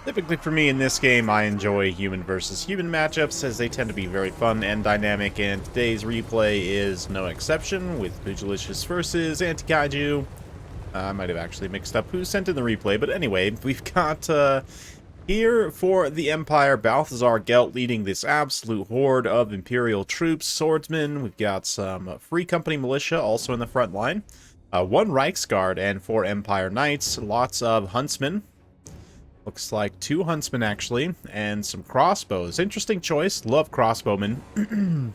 Typically for me in this game, I enjoy human versus human matchups as they tend to be very fun and dynamic, and today's replay is no exception with Pugilicious versus Anti-Kaiju. I might have actually mixed up who sent in the replay, but anyway, we've got here for the Empire, Balthazar Gelt leading this absolute horde of Imperial troops, swordsmen. We've got some Free Company militia also in the front line, one Reichsguard, and 4 Empire Knights, lots of huntsmen. Looks like 2 huntsmen, actually, and some crossbows. Interesting choice. Love crossbowmen. Can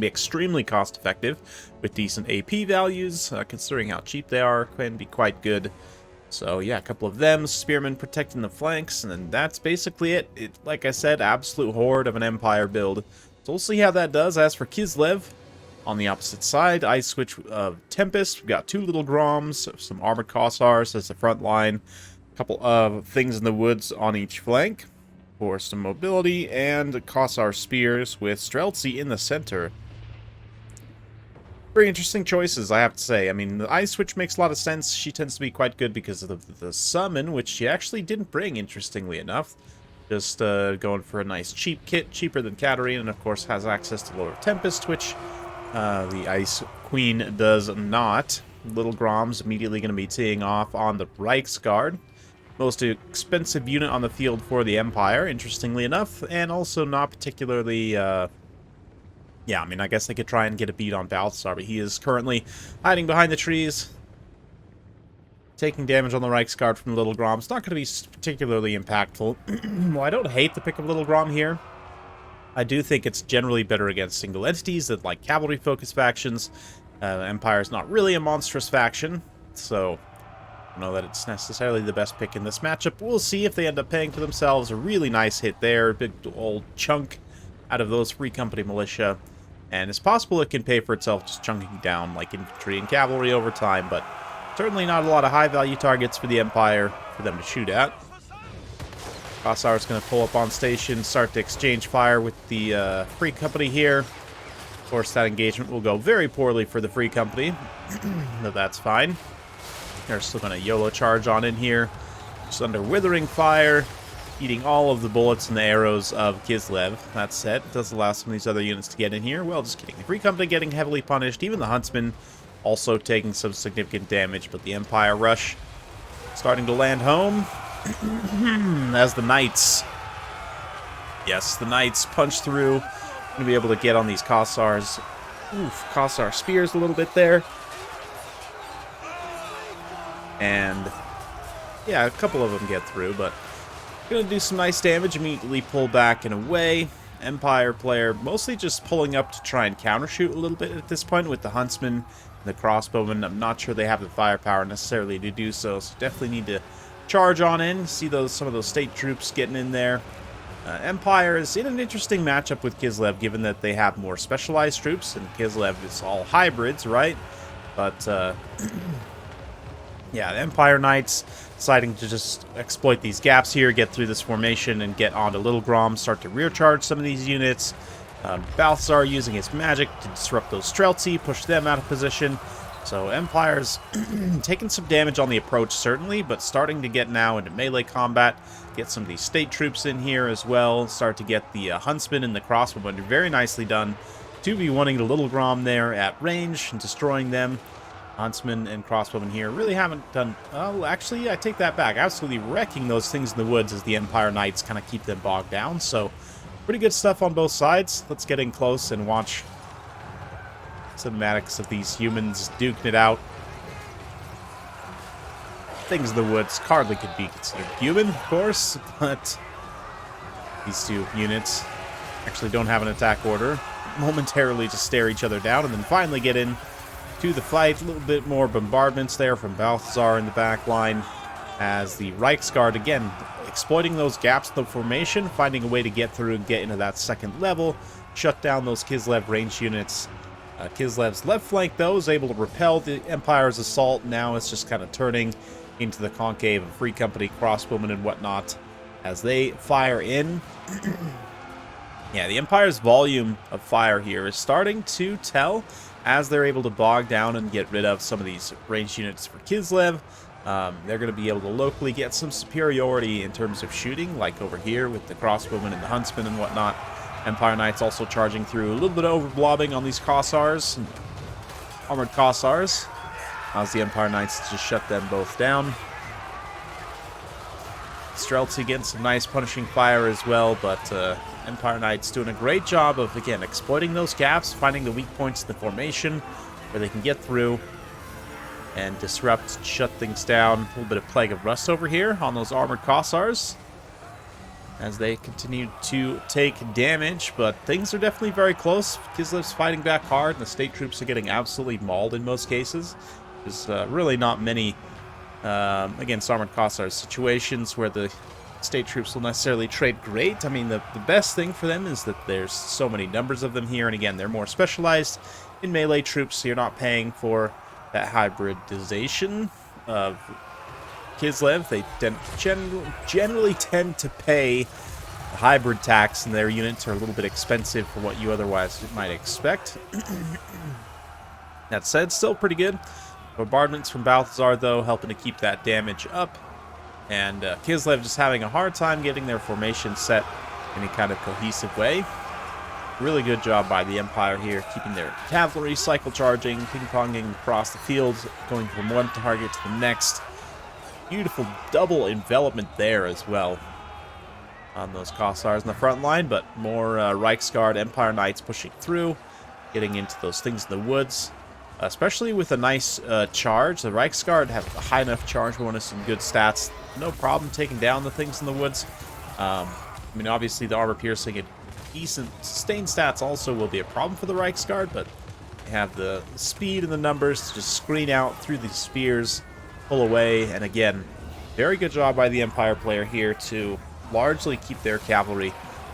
be extremely cost-effective with decent AP values. Considering how cheap they are, can be quite good. So, yeah, a couple of them. Spearmen protecting the flanks, and then that's basically it. Like I said, absolute horde of an Empire build. So we'll see how that does. As for Kislev, on the opposite side, Ice Switch of Tempest. We've got 2 little Groms, some Armored Kossars as the front line. Couple of things in the woods on each flank for some mobility, and Kossar spears with Streltsy in the center. Very interesting choices, I have to say. I mean, the Ice Switch makes a lot of sense. She tends to be quite good because of the summon, which she actually didn't bring, interestingly enough. Just going for a nice cheap kit, cheaper than Cavalry, and of course has access to Lord of Tempest, which the Ice Queen does not. Little Grom's immediately going to be teeing off on the Reichsguard. Most expensive unit on the field for the Empire, interestingly enough, and also not particularly, yeah, I mean, I guess they could try and get a beat on Balthazar, but he is currently hiding behind the trees, taking damage on the Reichsguard from the Little Grom. It's not going to be particularly impactful. Well, I don't hate the pick of Little Grom here. I do think it's generally better against single entities that like cavalry-focused factions. Empire is not really a monstrous faction, so I don't know that it's necessarily the best pick in this matchup. We'll see if they end up paying for themselves. A really nice hit there. Big old chunk out of those Free Company militia. And it's possible it can pay for itself just chunking down like infantry and cavalry over time, but certainly not a lot of high-value targets for the Empire for them to shoot at. Kossar's going to pull up on station, start to exchange fire with the Free Company here. Of course, that engagement will go very poorly for the Free Company, but that's fine. They're still going to YOLO charge on in here. Just under withering fire, eating all of the bullets and the arrows of Kislev. That said, it does allow some of these other units to get in here. Well, just kidding. The Free Company getting heavily punished. Even the Huntsmen also taking some significant damage. But the Empire rush starting to land home. As the Knights. Yes, the Knights punch through. Going to be able to get on these Kossars. Oof, Kossar spears a little bit there. And, yeah, a couple of them get through, but gonna do some nice damage, immediately pull back and away. Empire player mostly just pulling up to try and countershoot a little bit at this point with the Huntsman and the Crossbowmen. I'm not sure they have the firepower necessarily to do so, so definitely need to charge on in. See some of those state troops getting in there. Empire is in an interesting matchup with Kislev, given that they have more specialized troops, and Kislev is all hybrids, right? But, yeah, the Empire Knights deciding to just exploit these gaps here, get through this formation, and get onto Little Grom, start to rear charge some of these units. Balthazar using his magic to disrupt those Streltsy, push them out of position. So Empire's taking some damage on the approach, certainly, but starting to get now into melee combat. Get some of these state troops in here as well. Start to get the Huntsman and the Crossbowmen. Very nicely done. 2v1ing the Little Grom there at range and destroying them. Huntsman and Crossbowmen here really haven't done... Oh, actually, I take that back. Absolutely wrecking those things in the woods as the Empire Knights kind of keep them bogged down. So, pretty good stuff on both sides. Let's get in close and watch cinematics of these humans duking it out. Things in the woods hardly could be considered human, of course, but these 2 units actually don't have an attack order. Momentarily just stare each other down and then finally get in to the fight. A little bit more bombardments there from Balthazar in the back line as the Reichsguard, again, exploiting those gaps in the formation, finding a way to get through and get into that second level, shut down those Kislev range units. Kislev's left flank, though, is able to repel the Empire's assault. Now it's just kind of turning into the concave of Free Company, Crossbowmen, and whatnot as they fire in. Yeah, the Empire's volume of fire here is starting to tell as they're able to bog down and get rid of some of these ranged units for Kislev. They're going to be able to locally get some superiority in terms of shooting, like over here with the crossbowmen and the huntsmen and whatnot. Empire Knights also charging through, a little bit of overblobbing on these Kossars, armored Kossars. Allows the Empire Knights to just shut them both down. Streltsy getting some nice punishing fire as well, but Empire Knights doing a great job of, again, exploiting those gaps, finding the weak points in the formation where they can get through and disrupt, shut things down. A little bit of Plague of Rust over here on those armored Kossars as they continue to take damage, but things are definitely very close. Kislev's fighting back hard, and the state troops are getting absolutely mauled in most cases. There's really not many, against armored Kossars, situations where the state troops will necessarily trade great. I mean, the best thing for them is that there's so many numbers of them here, and again, they're more specialized in melee troops, so you're not paying for that hybridization of Kislev. They generally tend to pay the hybrid tax, and their units are a little bit expensive for what you otherwise might expect. That said, still pretty good. Bombardments from Balthazar, though, helping to keep that damage up. And Kislev just having a hard time getting their formation set in any kind of cohesive way. Really good job by the Empire here, keeping their cavalry cycle charging, ping-ponging across the field, going from one target to the next. Beautiful double envelopment there as well on those Kossars in the front line, but more Reichsguard Empire Knights pushing through, getting into those things in the woods. Especially with a nice charge. The Reichsguard have a high enough charge bonus and good stats. No problem taking down the things in the woods. I mean, obviously the armor piercing and decent sustained stats also will be a problem for the Reichsguard, but they have the speed and the numbers to just screen out through these spears, pull away, and again, very good job by the Empire player here to largely keep their cavalry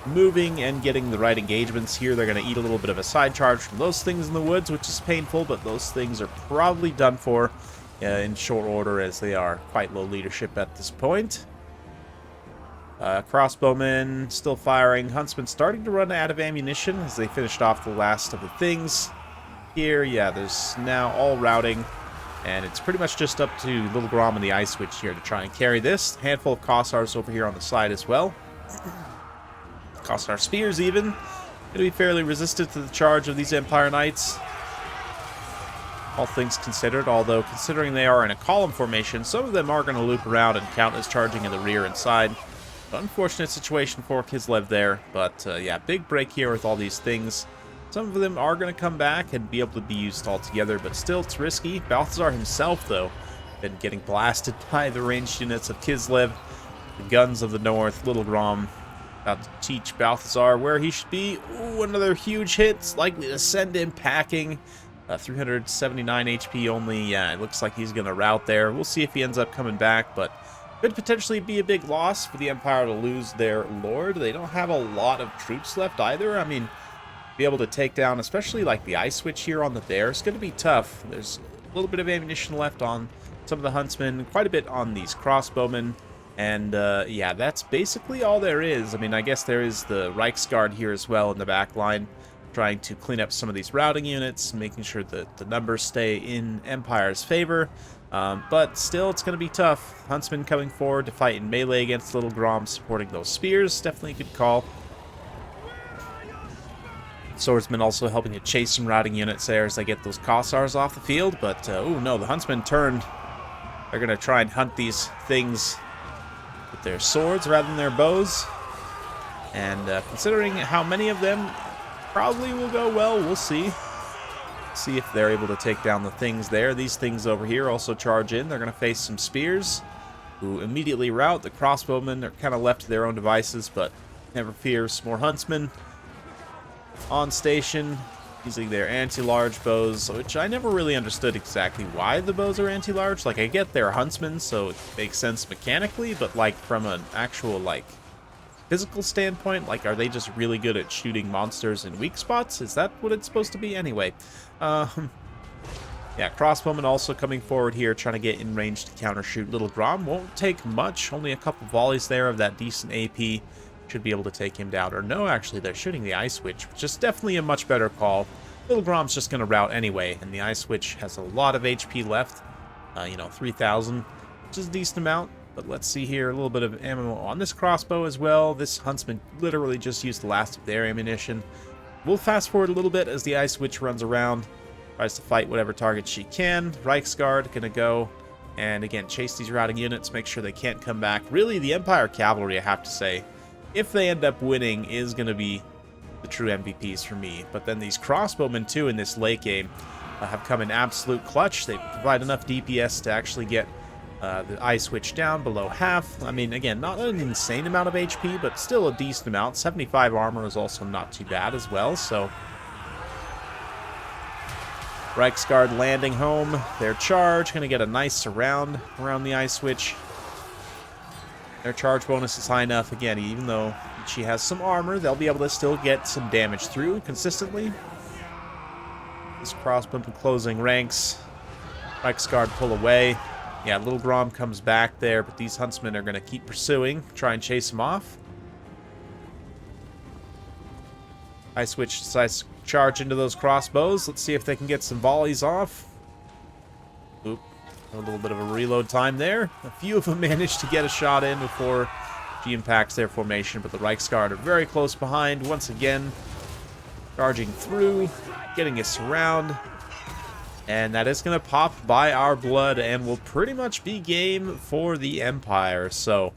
moving and getting the right engagements here. They're going to eat a little bit of a side charge from those things in the woods, which is painful, but those things are probably done for in short order as they are quite low leadership at this point. Crossbowmen still firing. Huntsmen starting to run out of ammunition as they finished off the last of the things. Here, yeah, there's now all routing, and it's pretty much just up to Little Grom and the Ice Switch here to try and carry this. A handful of Kossars over here on the side as well. Kossar spears even. Going to be fairly resistant to the charge of these Empire Knights. All things considered, although considering they are in a column formation, some of them are going to loop around and count as charging in the rear and side. Unfortunate situation for Kislev there, but yeah, big break here with all these things. Some of them are going to come back and be able to be used altogether, but still it's risky. Balthazar himself, though, been getting blasted by the ranged units of Kislev. The guns of the north, Little Grom about to teach Balthazar where he should be. Ooh, another huge hit, likely to send him packing. 379 HP only. Yeah, it looks like he's going to rout there. We'll see if he ends up coming back, but could potentially be a big loss for the Empire to lose their lord. They don't have a lot of troops left either. I mean, be able to take down, especially like the Ice Switch here on the bear, it's going to be tough. There's a little bit of ammunition left on some of the huntsmen, quite a bit on these crossbowmen. And, yeah, that's basically all there is. I mean, I guess there is the Reichsguard here as well in the back line, trying to clean up some of these routing units, making sure that the numbers stay in Empire's favor. But still, it's going to be tough. Huntsmen coming forward to fight in melee against Little Grom, supporting those spears. Definitely a good call. Swordsmen also helping to chase some routing units there as they get those Kossars off the field. But, oh no, the Huntsmen turned. They're going to try and hunt these things with their swords rather than their bows. And considering how many of them probably will go well, we'll see. See if they're able to take down the things there. These things over here also charge in. They're going to face some spears who immediately rout. The crossbowmen are kind of left to their own devices, but never fear, some more huntsmen on station using their anti-large bows, which I never really understood exactly why the bows are anti-large. Like, I get they're huntsmen, so it makes sense mechanically, but like from an actual like physical standpoint, like, are they just really good at shooting monsters in weak spots? Is that what it's supposed to be? Anyway, yeah, crossbowmen also coming forward here, trying to get in range to countershoot Little Grom. Won't take much, only a couple volleys there of that decent AP. Should be able to take him down. Or no, actually, they're shooting the Ice Witch, which is definitely a much better call. Little Grom's just going to rout anyway, and the Ice Witch has a lot of HP left. You know, 3,000. which is a decent amount. But let's see here, a little bit of ammo on this crossbow as well. This huntsman literally just used the last of their ammunition. We'll fast forward a little bit as the Ice Witch runs around, tries to fight whatever target she can. Reichsguard gonna go and again chase these routing units, make sure they can't come back. Really, the Empire Cavalry, I have to say, if they end up winning, is gonna be the true MVPs for me. But then these crossbowmen too in this late game have come in absolute clutch. They provide enough DPS to actually get the Ice Witch down below half. I mean, again, not an insane amount of HP, but still a decent amount. 75 armor is also not too bad as well, so... Reichsguard landing home. Their charge, going to get a nice surround around the Ice Witch. Their charge bonus is high enough, again, even though she has some armor, they'll be able to still get some damage through consistently. This crossbowman closing ranks. Reichsguard pull away. Yeah, Little Grom comes back there, but these huntsmen are going to keep pursuing, try and chase him off. Ice Witch decides to charge into those crossbows. Let's see if they can get some volleys off. Oop, a little bit of a reload time there. A few of them managed to get a shot in before she impacts their formation, but the Reichsguard are very close behind. Once again, charging through, getting a surround. And that is going to pop by our blood and will pretty much be game for the Empire. So,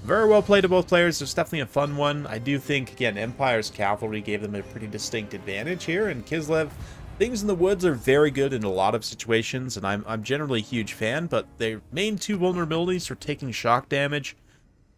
very well played to both players. It's definitely a fun one. I do think, again, Empire's Cavalry gave them a pretty distinct advantage here. And Kislev, things in the woods are very good in a lot of situations, and I'm generally a huge fan. But their main two vulnerabilities are taking shock damage,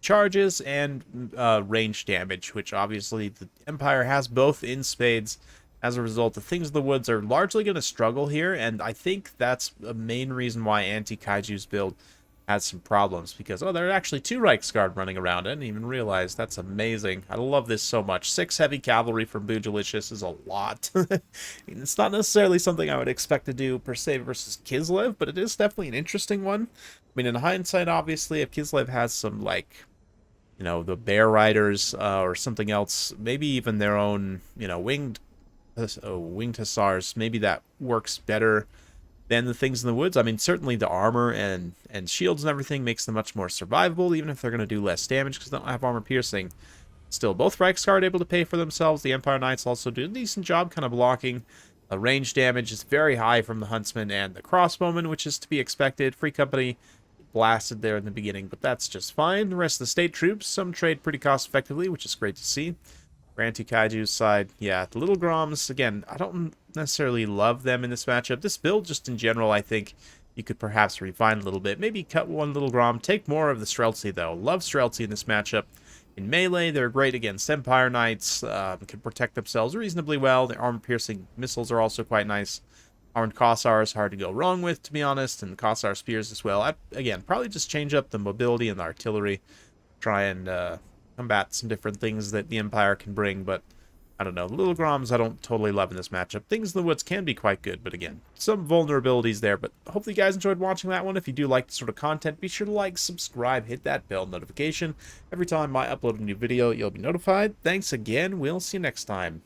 charges, and range damage, which obviously the Empire has both in spades. As a result, the things in the woods are largely going to struggle here, and I think that's a main reason why Anti-Kaiju's build has some problems, because, oh, there are actually 2 Reichsguard running around. I didn't even realize. That's amazing. I love this so much. 6 heavy cavalry from Boojilicious is a lot. It's not necessarily something I would expect to do, per se, versus Kislev, but it is definitely an interesting one. I mean, in hindsight, obviously, if Kislev has some, like, you know, the Bear Riders or something else, maybe even their own, you know, winged hussars, maybe that works better than the things in the woods. I mean, certainly the armor and shields and everything makes them much more survivable, even if they're going to do less damage because they don't have armor piercing. Still, both Reichsguard able to pay for themselves. The Empire Knights also do a decent job kind of blocking. Range damage is very high from the Huntsman and the Crossbowman, which is to be expected. Free Company blasted there in the beginning, but that's just fine. The rest of the state troops, some trade pretty cost effectively, which is great to see. For Anti-Kaiju's side, yeah, the Little Groms, again, I don't necessarily love them in this matchup. This build, just in general, I think you could perhaps refine a little bit. Maybe cut one Little Grom, take more of the Streltsy, though. Love Streltsy in this matchup. In melee, they're great against Empire Knights, can protect themselves reasonably well. Their armor-piercing missiles are also quite nice. Armed Kossars, hard to go wrong with, to be honest, and Kossar Spears as well. Again, probably just change up the mobility and the artillery, try and combat some different things that the Empire can bring, but I don't know. Little Groms I don't totally love in this matchup. Things in the woods can be quite good, but again, some vulnerabilities there. But hopefully you guys enjoyed watching that one. If you do like this sort of content, be sure to like, subscribe, hit that bell notification. Every time I upload a new video, you'll be notified. Thanks again. We'll see you next time.